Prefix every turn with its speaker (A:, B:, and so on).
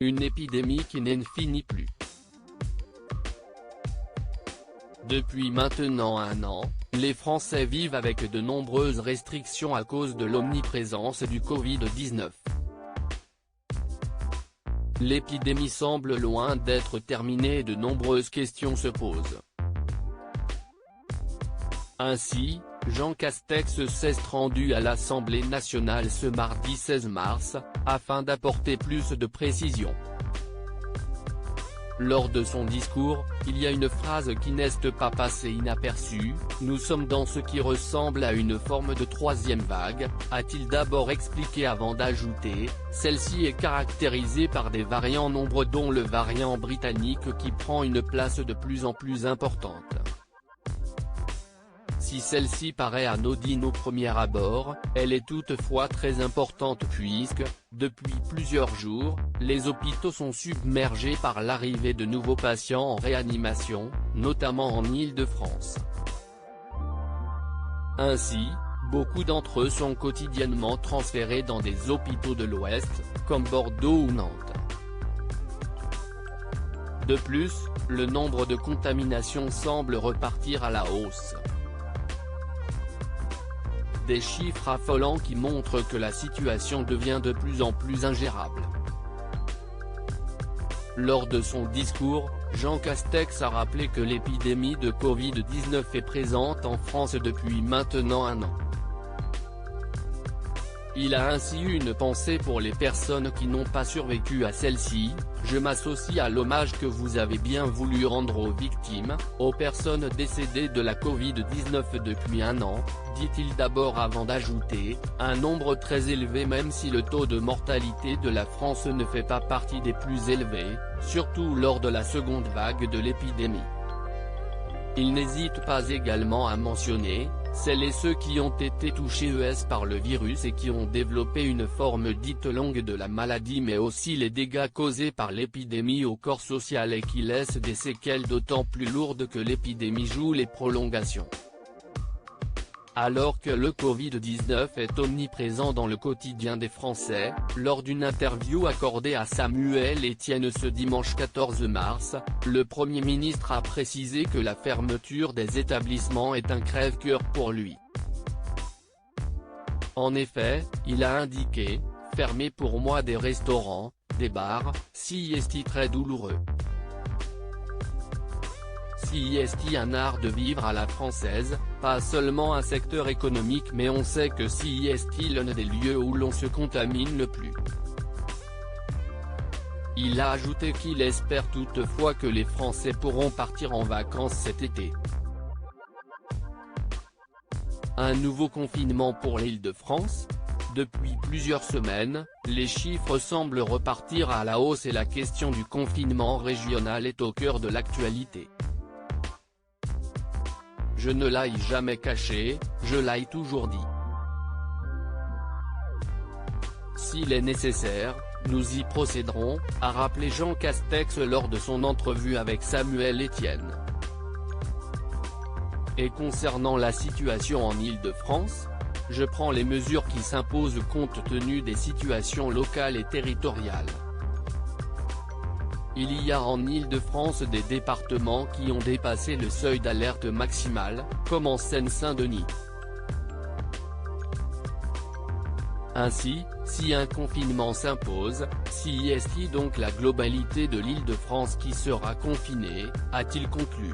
A: Une épidémie qui n'en finit plus. Depuis maintenant un an, les Français vivent avec de nombreuses restrictions à cause de l'omniprésence du Covid-19. L'épidémie semble loin d'être terminée et de nombreuses questions se posent. Ainsi, Jean Castex s'est rendu à l'Assemblée nationale ce mardi 16 mars, afin d'apporter plus de précisions. Lors de son discours, il y a une phrase qui n'est pas passée inaperçue: « Nous sommes dans ce qui ressemble à une forme de troisième vague », a-t-il d'abord expliqué avant d'ajouter, « Celle-ci est caractérisée par des variants nombreux dont le variant britannique qui prend une place de plus en plus importante. » Si celle-ci paraît anodine au premier abord, elle est toutefois très importante puisque, depuis plusieurs jours, les hôpitaux sont submergés par l'arrivée de nouveaux patients en réanimation, notamment en Île-de-France. Ainsi, beaucoup d'entre eux sont quotidiennement transférés dans des hôpitaux de l'Ouest, comme Bordeaux ou Nantes. De plus, le nombre de contaminations semble repartir à la hausse. Des chiffres affolants qui montrent que la situation devient de plus en plus ingérable. Lors de son discours, Jean Castex a rappelé que l'épidémie de Covid-19 est présente en France depuis maintenant un an. Il a ainsi eu une pensée pour les personnes qui n'ont pas survécu à celle-ci. « Je m'associe à l'hommage que vous avez bien voulu rendre aux victimes, aux personnes décédées de la Covid-19 depuis un an », dit-il d'abord avant d'ajouter, « Un nombre très élevé même si le taux de mortalité de la France ne fait pas partie des plus élevés, surtout lors de la seconde vague de l'épidémie. » Il n'hésite pas également à mentionner, celles et ceux qui ont été touchés par le virus et qui ont développé une forme dite longue de la maladie, mais aussi les dégâts causés par l'épidémie au corps social et qui laissent des séquelles d'autant plus lourdes que l'épidémie joue les prolongations. Alors que le Covid-19 est omniprésent dans le quotidien des Français, lors d'une interview accordée à Samuel Etienne ce dimanche 14 mars, le Premier ministre a précisé que la fermeture des établissements est un crève-cœur pour lui. En effet, il a indiqué, « Fermer pour moi des restaurants, des bars, c'est très douloureux. C'est un art de vivre à la française, pas seulement un secteur économique mais on sait que c'est l'un des lieux où l'on se contamine le plus. » Il a ajouté qu'il espère toutefois que les Français pourront partir en vacances cet été. Un nouveau confinement pour l'Île-de-France ? Depuis plusieurs semaines, les chiffres semblent repartir à la hausse et la question du confinement régional est au cœur de l'actualité. Je ne l'ai jamais caché, je l'ai toujours dit. S'il est nécessaire, nous y procéderons, a rappelé Jean Castex lors de son entrevue avec Samuel Etienne. Et concernant la situation en Île-de-France, je prends les mesures qui s'imposent compte tenu des situations locales et territoriales. Il y a en Île-de-France des départements qui ont dépassé le seuil d'alerte maximale, comme en Seine-Saint-Denis. Ainsi, si un confinement s'impose, c'est donc la globalité de l'Île-de-France qui sera confinée, a-t-il conclu.